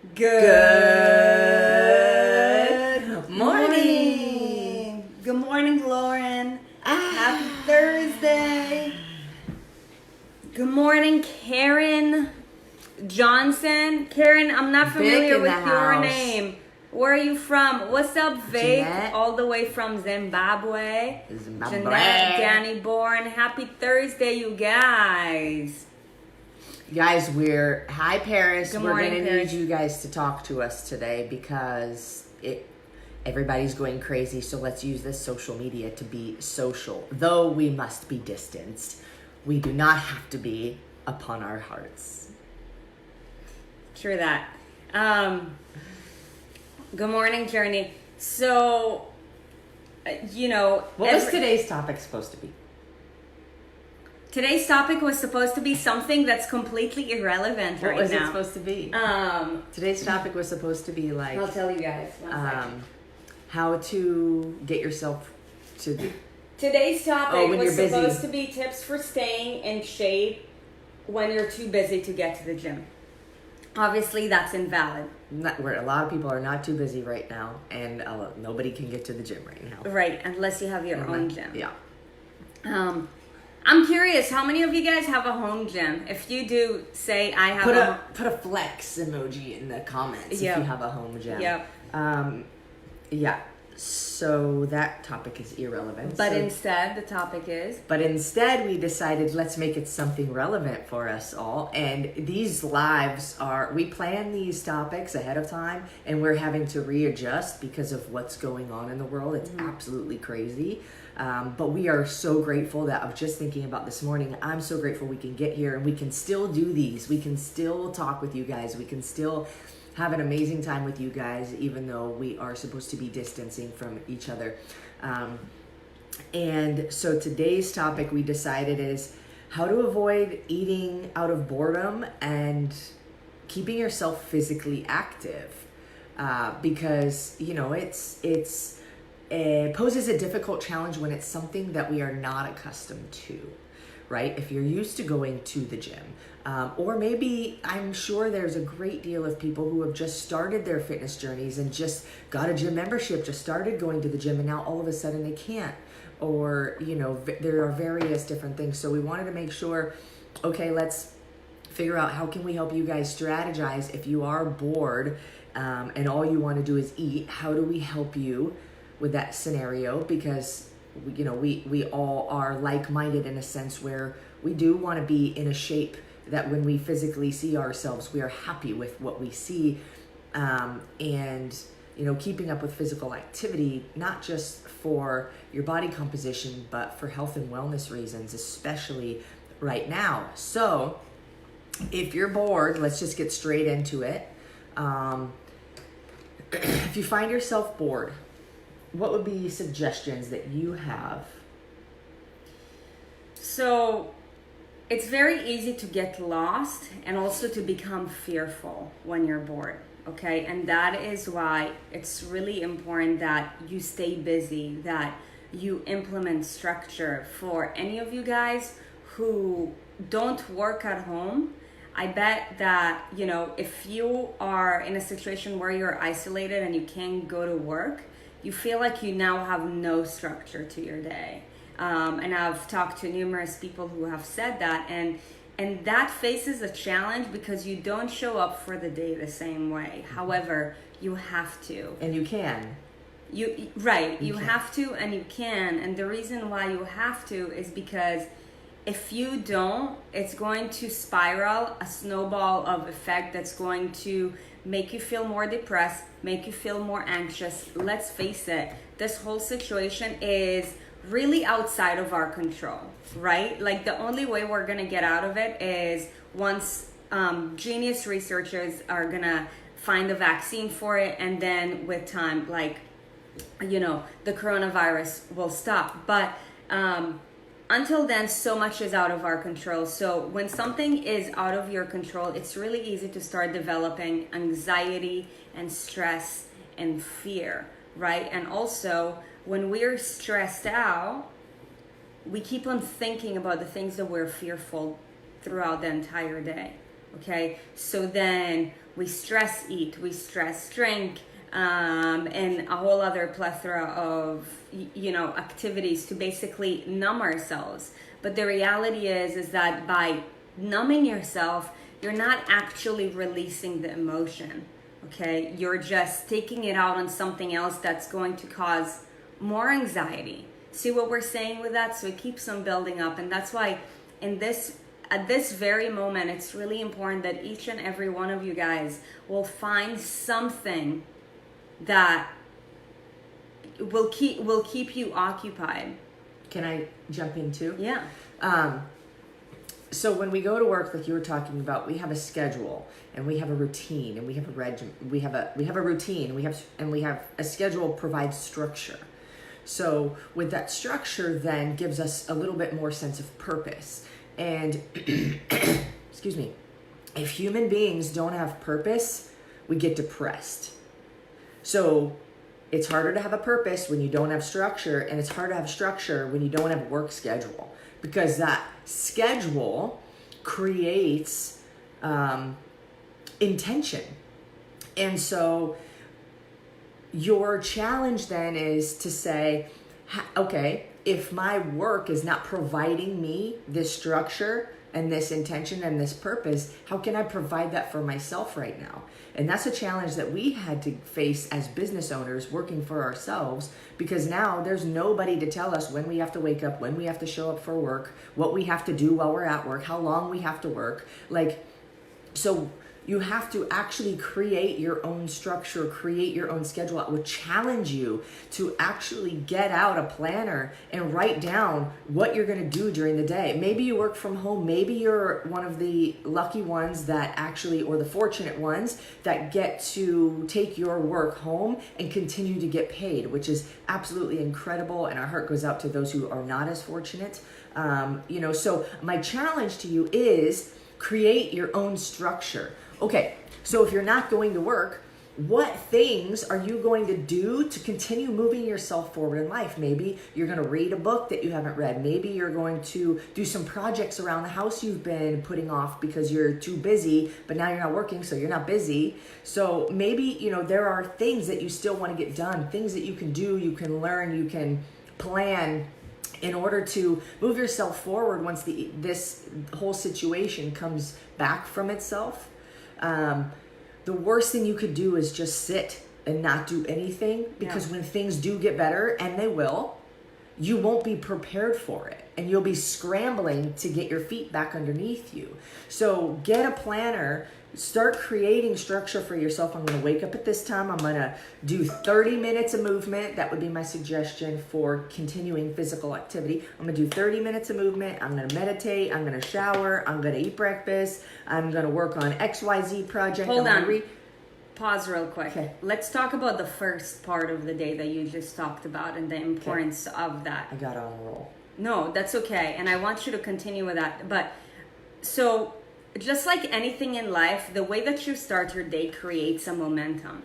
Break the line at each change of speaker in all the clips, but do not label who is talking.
Good
morning.
Good morning, Lauren. Happy Thursday. Good morning, Karen Johnson. Karen, I'm not familiar with your name. Where are you from? What's up, Vic?
Jeanette.
All the way from Zimbabwe. Jeanette, Danny Bourne. Happy Thursday, you guys.
Guys, hi Paris.
Good
We're
morning,
going to
Paris.
need you guys to talk to us today because everybody's going crazy. So let's use this social media to be social. Though we must be distanced, we do not have to be upon our hearts.
True that. Good morning, Journey. So,
What was today's topic supposed to be?
Today's topic was supposed to be something that's completely irrelevant right now.
What was it supposed to be? Today's topic was supposed to be like...
I'll tell you guys. One second.
How to get yourself to...
Today's topic
when
was
you're busy.
supposed to be tips for staying in shape when you're too busy to get to the gym. Obviously, that's invalid.
Where a lot of people are not too busy right now, and nobody can get to the gym right now.
Right, unless you have your own gym.
Yeah.
I'm curious, how many of you guys have a home gym? If you do, say I have
Put a flex emoji in the comments
Yep.
if you have a home gym.
Yep.
Yeah. So that topic is irrelevant.
But
So-
instead, the topic is...
But instead, we decided let's make it something relevant for us all. And these lives we plan these topics ahead of time, and we're having to readjust because of what's going on in the world. It's absolutely crazy. But we are so grateful that I was just thinking about this morning. I'm so grateful we can get here and we can still do these. We can still talk with you guys. We can still have an amazing time with you guys, even though we are supposed to be distancing from each other. And so today's topic we decided is how to avoid eating out of boredom and keeping yourself physically active. Because, it poses a difficult challenge when it's something that we are not accustomed to, right? If you're used to going to the gym, or maybe I'm sure there's a great deal of people who have just started their fitness journeys and just got a gym membership, just started going to the gym, and now all of a sudden they can't. Or, there are various different things. So we wanted to make sure, okay, let's figure out how can we help you guys strategize if you are bored and all you want to do is eat. How do we help you with that scenario? Because we all are like-minded in a sense where we do want to be in a shape that when we physically see ourselves, we are happy with what we see. And keeping up with physical activity, not just for your body composition, but for health and wellness reasons, especially right now. So if you're bored, let's just get straight into it. If you find yourself bored, what would be suggestions that you have?
So it's very easy to get lost and also to become fearful when you're bored, okay? And that is why it's really important that you stay busy, that you implement structure. For any of you guys who don't work at home, I bet that, if you are in a situation where you're isolated and you can't go to work, you feel like you now have no structure to your day. And I've talked to numerous people who have said that, and that faces a challenge because you don't show up for the day the same way. However, you have to.
And you can.
You have to and you can. And the reason why you have to is because if you don't, it's going to spiral a snowball of effect that's going to make you feel more depressed, make you feel more anxious. Let's face it, this whole situation is really outside of our control, right? Like the only way we're gonna get out of it is once genius researchers are gonna find a vaccine for it, and then with time, the coronavirus will stop. But until then, so much is out of our control. So when something is out of your control, it's really easy to start developing anxiety and stress and fear, right? And also, when we're stressed out, we keep on thinking about the things that we're fearful throughout the entire day. Okay, so then we stress eat, we stress drink, and a whole other plethora of activities to basically numb ourselves. But the reality is that by numbing yourself, you're not actually releasing the emotion. Okay, you're just taking it out on something else that's going to cause more anxiety. See what we're saying with that? So it keeps on building up, and that's why at this very moment, it's really important that each and every one of you guys will find something that will keep you occupied.
Can I jump in too?
Yeah.
So when we go to work, like you were talking about, we have a schedule and we have a routine and we have a regimen. We have a routine. We have a schedule provides structure. So with that structure, then gives us a little bit more sense of purpose. And excuse me, if human beings don't have purpose, we get depressed. So it's harder to have a purpose when you don't have structure, and it's hard to have structure when you don't have a work schedule, because that schedule creates intention. And so your challenge then is to say, okay, if my work is not providing me this structure and this intention and this purpose, how can I provide that for myself right now? And that's a challenge that we had to face as business owners working for ourselves, because now there's nobody to tell us when we have to wake up, when we have to show up for work, what we have to do while we're at work, how long we have to work. So you have to actually create your own structure, create your own schedule. I would challenge you to actually get out a planner and write down what you're going to do during the day. Maybe you work from home. Maybe you're one of the lucky ones that actually, or the fortunate ones that get to take your work home and continue to get paid, which is absolutely incredible. And our heart goes out to those who are not as fortunate. So my challenge to you is create your own structure. Okay, so if you're not going to work, what things are you going to do to continue moving yourself forward in life? Maybe you're going to read a book that you haven't read. Maybe you're going to do some projects around the house you've been putting off because you're too busy, but now you're not working, so you're not busy. So maybe, there are things that you still want to get done, things that you can do, you can learn, you can plan in order to move yourself forward once this whole situation comes back from itself. The worst thing you could do is just sit and not do anything, because when things do get better, and they will, you won't be prepared for it, and you'll be scrambling to get your feet back underneath you. So get a planner, start creating structure for yourself. I'm going to wake up at this time. I'm going to do 30 minutes of movement. That would be my suggestion for continuing physical activity. I'm going to do 30 minutes of movement. I'm going to meditate. I'm going to shower. I'm going to eat breakfast. I'm going to work on XYZ project.
Hold on. Pause real quick.
Okay.
Let's talk about the first part of the day that you just talked about and the importance of that.
I got on a roll.
No, that's okay. And I want you to continue with that. But so just like anything in life, the way that you start your day creates a momentum.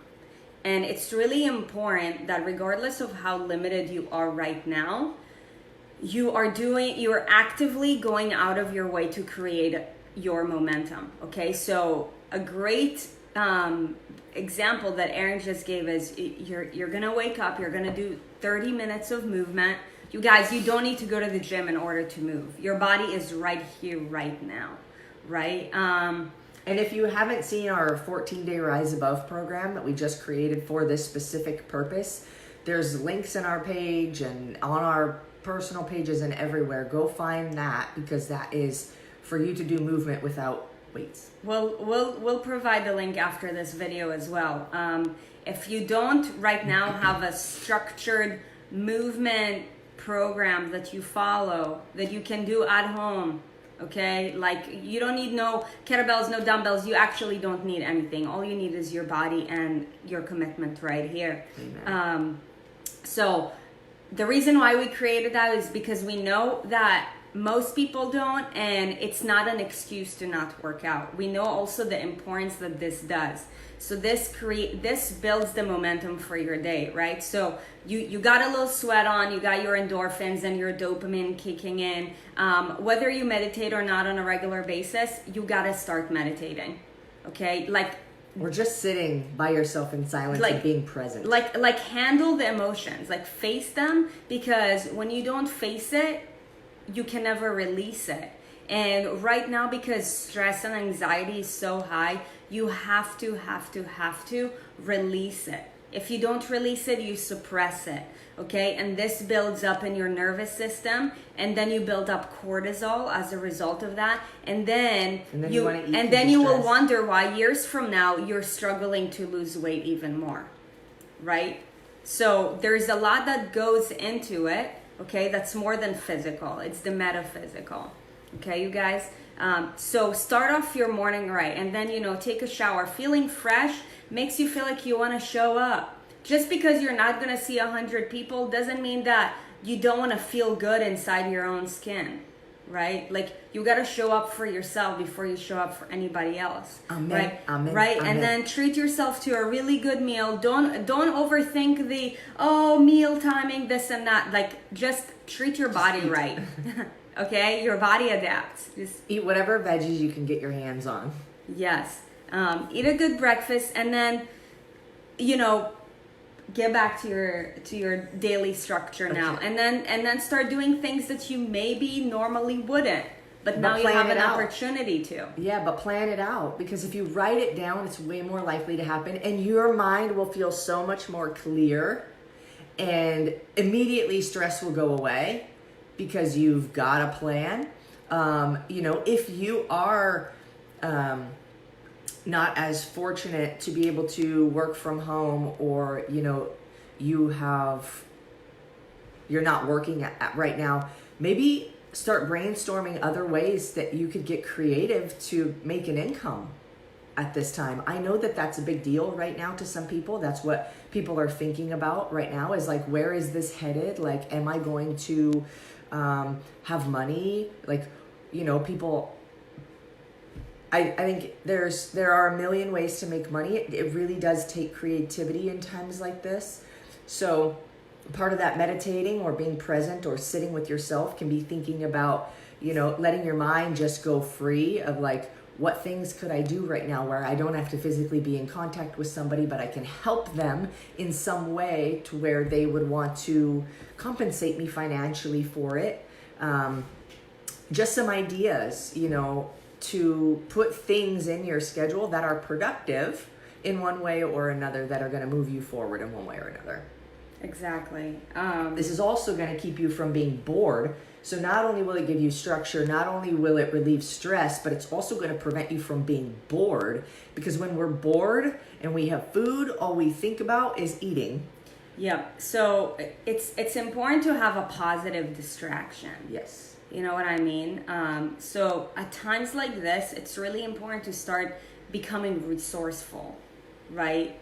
And it's really important that regardless of how limited you are right now, you're actively going out of your way to create your momentum. Okay, so a great example that Erin just gave is you're gonna wake up, you're gonna do 30 minutes of movement. You guys, you don't need to go to the gym in order to move. Your body is right here, right now. Right?
And if you haven't seen our 14-day Rise Above program that we just created for this specific purpose, there's links in our page and on our personal pages and everywhere. Go find that, because that is for you to do movement without weights.
We'll provide the link after this video as well. If you don't right now have a structured movement program that you follow, that you can do at home, okay, like you don't need no kettlebells, no dumbbells. You actually don't need anything. All you need is your body and your commitment right here. So the reason why we created that is because we know that most people don't, and it's not an excuse to not work out. We know also the importance that this does. So this builds the momentum for your day, right? So you got a little sweat on, you got your endorphins and your dopamine kicking in. Whether you meditate or not on a regular basis, you got to start meditating, okay? Like
Or just sitting by yourself in silence and being present.
Like handle the emotions, like face them, because when you don't face it, you can never release it. And right now, because stress and anxiety is so high, you have to release it. If you don't release it, you suppress it. Okay, and this builds up in your nervous system, and then you build up cortisol as a result of that, and then you will wonder why years from now you're struggling to lose weight even more, right? So there's a lot that goes into it. Okay, that's more than physical; it's the metaphysical. Okay, you guys. So start off your morning right, and then take a shower. Feeling fresh makes you feel like you want to show up. Just because you're not going to see 100 people doesn't mean that you don't want to feel good inside your own skin, right? Like, you got to show up for yourself before you show up for anybody else.
Amen.
Right?
Amen.
Right?
Amen.
And then treat yourself to a really good meal. Don't overthink the, meal timing, this and that. Like, just treat your body right. Okay? Your body adapts. Just
eat whatever veggies you can get your hands on.
Yes. Eat a good breakfast, and then, get back to your daily structure now, and then start doing things that you maybe normally wouldn't, but now you have an opportunity to.
Yeah, but plan it out, because if you write it down, it's way more likely to happen, and your mind will feel so much more clear, and immediately stress will go away because you've got a plan. If you are not as fortunate to be able to work from home, or you're not working at right now, maybe start brainstorming other ways that you could get creative to make an income at this time. I know that that's a big deal right now to some people. That's what people are thinking about right now, is like, where is this headed? Like, am I going to have money? Like, people, I think there are a million ways to make money. It really does take creativity in times like this. So part of that meditating or being present or sitting with yourself can be thinking about, letting your mind just go free of like, what things could I do right now where I don't have to physically be in contact with somebody, but I can help them in some way to where they would want to compensate me financially for it. Just some ideas, to put things in your schedule that are productive in one way or another, that are going to move you forward in one way or another.
Exactly.
This is also going to keep you from being bored. So not only will it give you structure, not only will it relieve stress, but it's also going to prevent you from being bored, because when we're bored and we have food, all we think about is eating.
Yeah. So it's important to have a positive distraction.
Yes.
You know what I mean? So at times like this, it's really important to start becoming resourceful, right?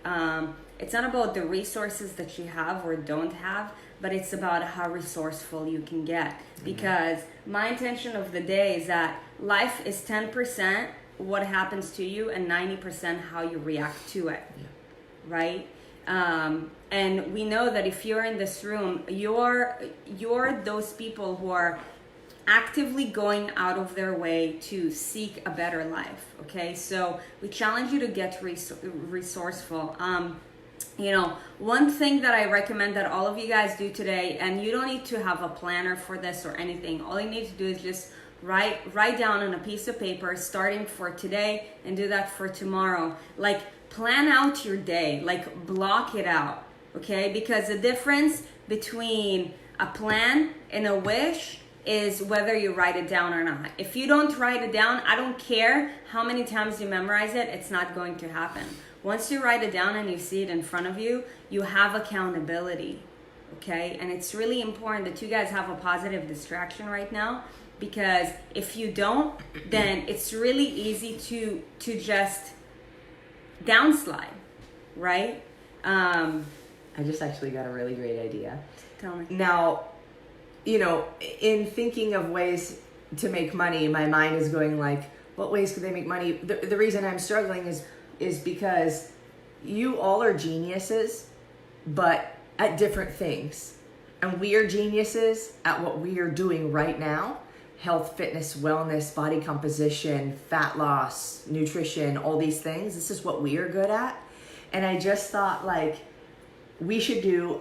It's not about the resources that you have or don't have, but it's about how resourceful you can get. Because my intention of the day is that life is 10% what happens to you and 90% how you react to it, right? And we know that if you're in this room, you're those people who are actively going out of their way to seek a better life. Okay, so we challenge you to get resourceful. One thing that I recommend that all of you guys do today, and you don't need to have a planner for this or anything, all you need to do is just write down on a piece of paper, starting for today, and do that for tomorrow. Like, plan out your day, like block it out. Okay, because the difference between a plan and a wish is whether you write it down or not. If you don't write it down, I don't care how many times you memorize it, it's not going to happen. Once you write it down and you see it in front of you, you have accountability, okay? And it's really important that you guys have a positive distraction right now, because if you don't, then it's really easy to just downslide, right?
I just actually got a really great idea.
Tell me.
Now, in thinking of ways to make money, my mind is going like, what ways could they make money? The reason I'm struggling is because you all are geniuses, but at different things. And we are geniuses at what we are doing right now, health, fitness, wellness, body composition, fat loss, nutrition, all these things. This is what we are good at. And I just thought like we should go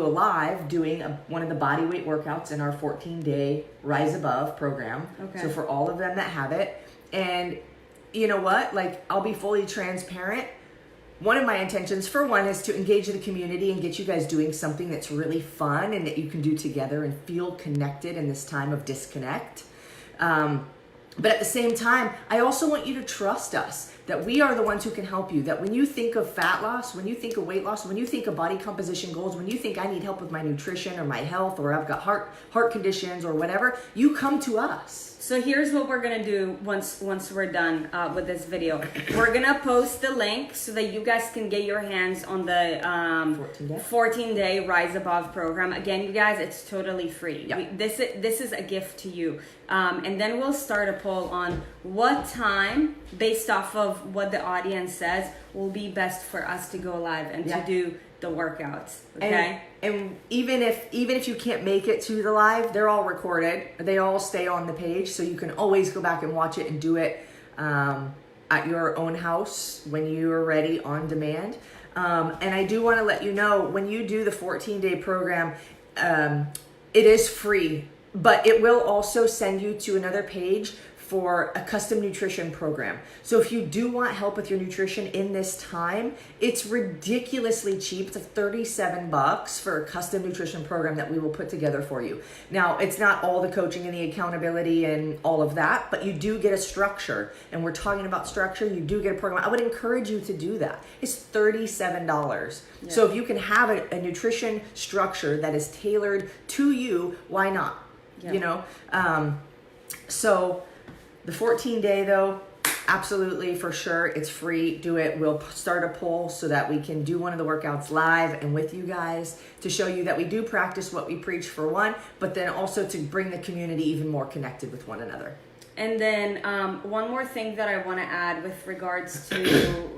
live doing one of the body weight workouts in our 14-day Rise Above program.
Okay.
So for all of them that have it. And you know what? Like, I'll be fully transparent. One of my intentions, for one, is to engage the community and get you guys doing something that's really fun and that you can do together and feel connected in this time of disconnect. But at the same time, I also want you to trust us, that we are the ones who can help you. That when you think of fat loss, when you think of weight loss, when you think of body composition goals, when you think I need help with my nutrition or my health, or I've got heart conditions or whatever, you come to us.
So here's what we're gonna do once we're done with this video. We're gonna post the link so that you guys can get your hands on the 14-day Rise Above program. Again, you guys, it's totally free.
Yep.
This is a gift to you. And then we'll start a poll on what time, based off of what the audience says, will be best for us to go live and to do the workouts. Okay.
And even if you can't make it to the live, they're all recorded. They all stay on the page, so you can always go back and watch it and do it at your own house when you are ready, on demand. And I do want to let you know, when you do the 14-day program, it is free, but it will also send you to another page for a custom nutrition program. So if you do want help with your nutrition in this time, it's ridiculously cheap. It's like $37 for a custom nutrition program that we will put together for you. Now, it's not all the coaching and the accountability and all of that, but you do get a structure. And we're talking about structure, you do get a program. I would encourage you to do that. It's $37. Yeah. So if you can have a nutrition structure that is tailored to you, why not? Yeah. You know? So the 14-day though, absolutely, for sure, it's free. Do it. We'll start a poll so that we can do one of the workouts live and with you guys to show you that we do practice what we preach, for one, but then also to bring the community even more connected with one another.
And then one more thing that I want to add with regards to,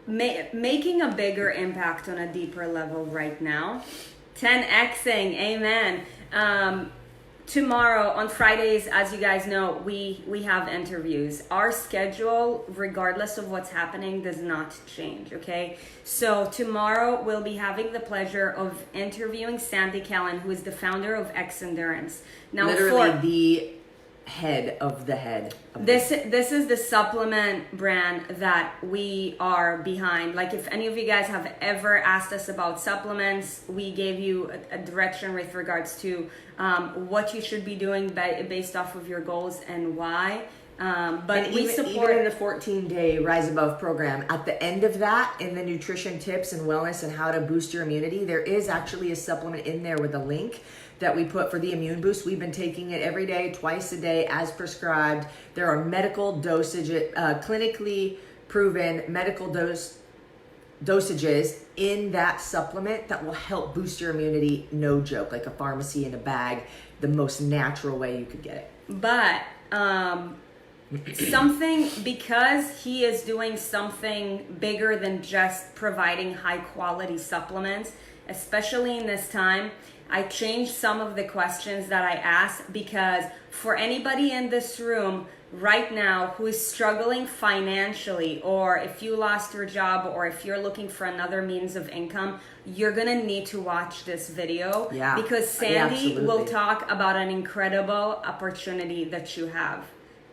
making a bigger impact on a deeper level right now. 10xing, amen. Tomorrow on Fridays, as you guys know, we have interviews. Our schedule, regardless of what's happening, does not change, okay? So tomorrow we'll be having the pleasure of interviewing Sandy Callan, who is the founder of X Endurance. Now,
literally the head of the head.
This is the supplement brand that we are behind. Like, if any of you guys have ever asked us about supplements, we gave you a direction with regards to what you should be doing based off of your goals and why. But we support,
even in the 14-day Rise Above program, at the end of that, in the nutrition tips and wellness and how to boost your immunity, there is actually a supplement in there with a link that we put for the immune boost. We've been taking it every day, twice a day, as prescribed. There are medical clinically proven medical dosages in that supplement that will help boost your immunity. No joke, like a pharmacy in a bag, the most natural way you could get it.
But because he is doing something bigger than just providing high quality supplements, especially in this time, I changed some of the questions that I asked, because for anybody in this room right now who is struggling financially, or if you lost your job, or if you're looking for another means of income, you're gonna need to watch this video, because Sandy will talk about an incredible opportunity that you have.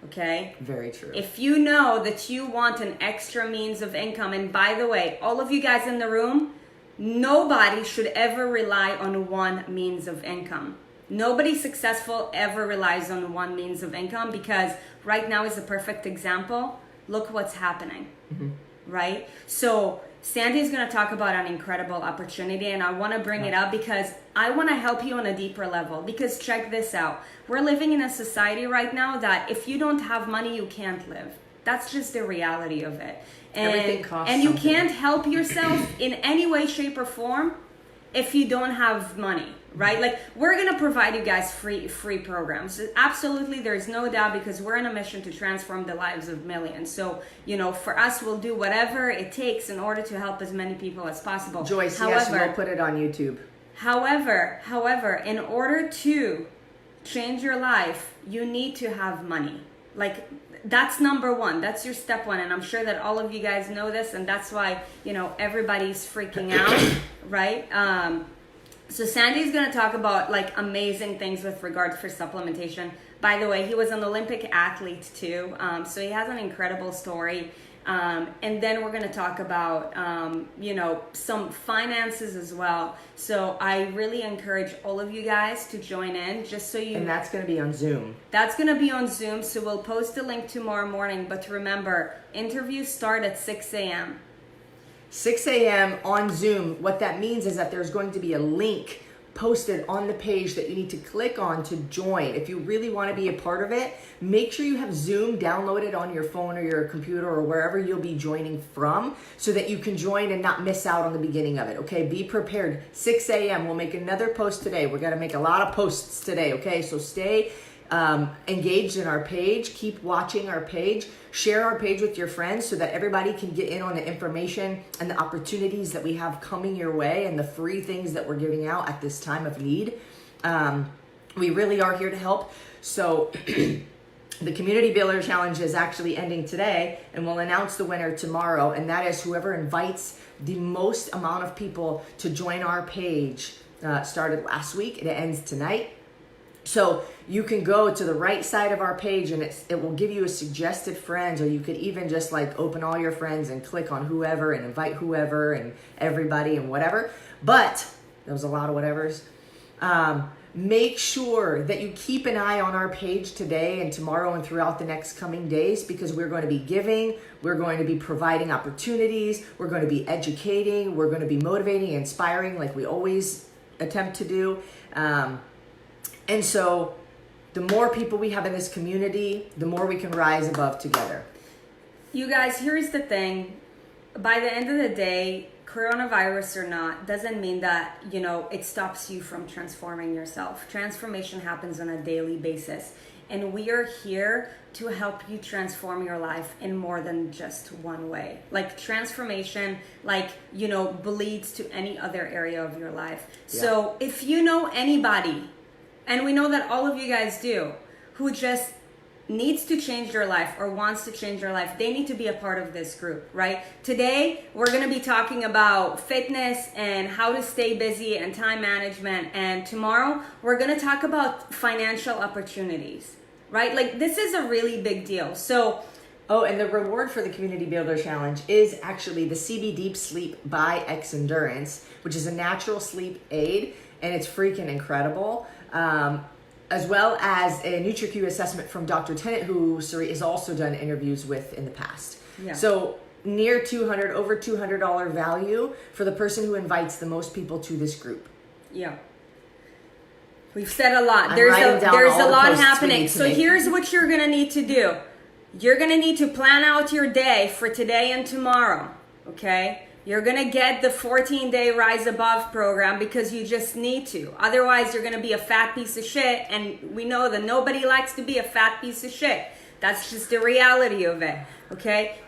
Okay?
Very true.
If you know that you want an extra means of income, and by the way, all of you guys in the room, nobody should ever rely on one means of income. Nobody successful ever relies on one means of income, because right now is a perfect example. Look what's happening, right? So Sandy's going to talk about an incredible opportunity, and I want to bring it up because I want to help you on a deeper level. Because check this out. We're living in a society right now that if you don't have money, you can't live. That's just the reality of it.
Everything costs
and you
something.
can't help yourself in any way, shape, or form if you don't have money, right? Like, we're gonna provide you guys free programs. Absolutely, there's no doubt, because we're on a mission to transform the lives of millions. So, for us, we'll do whatever it takes in order to help as many people as possible.
Joyce, yes, we'll put it on YouTube.
However, in order to change your life, you need to have money. Like, that's number one. That's your step one. And I'm sure that all of you guys know this, and that's why, everybody's freaking out, right? So Sandy's going to talk about like amazing things with regards for supplementation. By the way, he was an Olympic athlete too. So he has an incredible story. And then we're going to talk about, some finances as well. So I really encourage all of you guys to join in just so you...
And that's going to be on Zoom.
That's going to be on Zoom. So we'll post a link tomorrow morning. But remember, interviews start at 6 a.m.
6 a.m. on Zoom. What that means is that there's going to be a link posted on the page that you need to click on to join. If you really want to be a part of it, make sure you have Zoom downloaded on your phone or your computer or wherever you'll be joining from so that you can join and not miss out on the beginning of it, okay? Be prepared. 6 a.m. We'll make another post today. We're going to make a lot of posts today, okay? So stay engaged in our page. Keep watching our page. Share our page with your friends so that everybody can get in on the information and the opportunities that we have coming your way and the free things that we're giving out at this time of need. We really are here to help. So the Community Builder Challenge is actually ending today, and we'll announce the winner tomorrow. And that is whoever invites the most amount of people to join our page. Started last week. It ends tonight. So you can go to the right side of our page and it will give you a suggested friends, or you could even just like open all your friends and click on whoever and invite whoever and everybody and whatever. But there was a lot of whatevers. Make sure that you keep an eye on our page today and tomorrow and throughout the next coming days, because we're going to be giving, we're going to be providing opportunities, we're going to be educating, we're going to be motivating, inspiring like we always attempt to do. And so the more people we have in this community, the more we can rise above together.
You guys, here's the thing. By the end of the day, coronavirus or not, doesn't mean that, it stops you from transforming yourself. Transformation happens on a daily basis. And we are here to help you transform your life in more than just one way. Like transformation, bleeds to any other area of your life. Yeah. So if you know anybody, and we know that all of you guys do, who just needs to change their life or wants to change their life, they need to be a part of this group, right? Today, we're going to be talking about fitness and how to stay busy and time management. And tomorrow, we're going to talk about financial opportunities, right? Like, this is a really big deal. So,
oh, and the reward for the Community Builder Challenge is actually the CB Deep Sleep by X Endurance, which is a natural sleep aid, and it's freaking incredible. As well as a NutriQ assessment from Dr. Tennant, who Sari has also done interviews with in the past. Yeah. So over $200 value for the person who invites the most people to this group.
Yeah. We've said a lot. There's a lot happening. So here's what you're going to need to do. You're going to need to plan out your day for today and tomorrow. Okay? You're going to get the 14-day Rise Above program because you just need to. Otherwise, you're going to be a fat piece of shit. And we know that nobody likes to be a fat piece of shit. That's just the reality of it. Okay?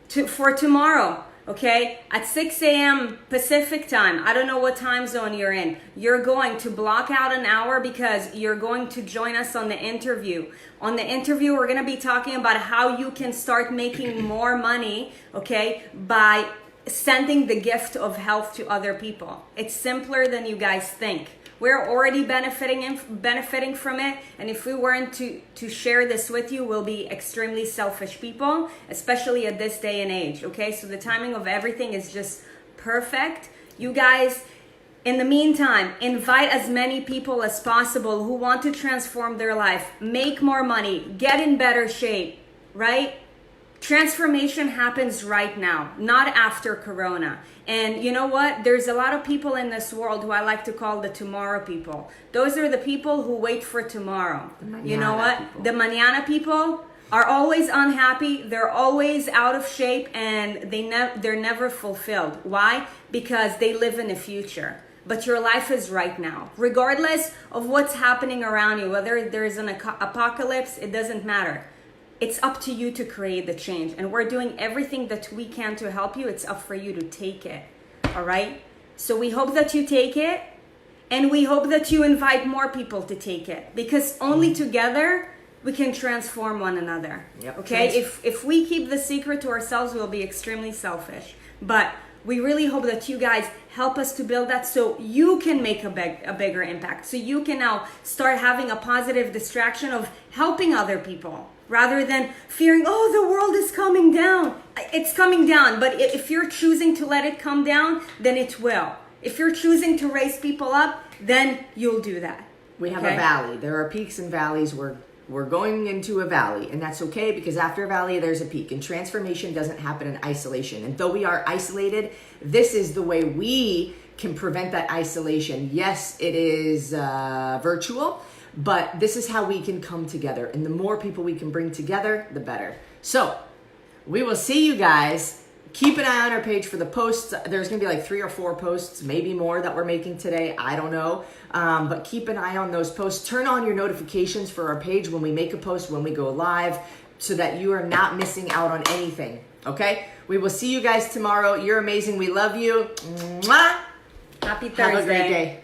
For tomorrow, okay? At 6 a.m. Pacific time, I don't know what time zone you're in. You're going to block out an hour because you're going to join us on the interview. On the interview, we're going to be talking about how you can start making more money, okay, by sending the gift of health to other people. It's simpler than you guys think. We're already benefiting from it, and if we weren't to share this with you, we'll be extremely selfish people, especially at this day and age, okay? So the timing of everything is just perfect. You guys, in the meantime, invite as many people as possible who want to transform their life, make more money, get in better shape, right? Transformation happens right now, not after Corona. And you know what? There's a lot of people in this world who I like to call the tomorrow people. Those are the people who wait for tomorrow. You know what? People. The mañana people are always unhappy. They're always out of shape, and they're never fulfilled. Why? Because they live in the future. But your life is right now. Regardless of what's happening around you, whether there's an apocalypse, it doesn't matter. It's up to you to create the change. And we're doing everything that we can to help you. It's up for you to take it. All right? So we hope that you take it. And we hope that you invite more people to take it, because only together we can transform one another.
Yep.
Okay? If we keep the secret to ourselves, we'll be extremely selfish. But we really hope that you guys help us to build that so you can make a bigger impact. So you can now start having a positive distraction of helping other people rather than fearing, oh, the world is coming down. It's coming down. But if you're choosing to let it come down, then it will. If you're choosing to raise people up, then you'll do that.
We have a valley. There are peaks and valleys. We're going into a valley, and that's okay, because after a valley, there's a peak, and transformation doesn't happen in isolation. And though we are isolated, this is the way we can prevent that isolation. Yes, it is virtual, but this is how we can come together. And the more people we can bring together, the better. So we will see you guys. Keep an eye on our page for the posts. There's going to be like 3 or 4 posts, maybe more, that we're making today. I don't know. But keep an eye on those posts. Turn on your notifications for our page when we make a post, when we go live, so that you are not missing out on anything. Okay? We will see you guys tomorrow. You're amazing. We love you. Mwah!
Happy Thursday.
Have a great day.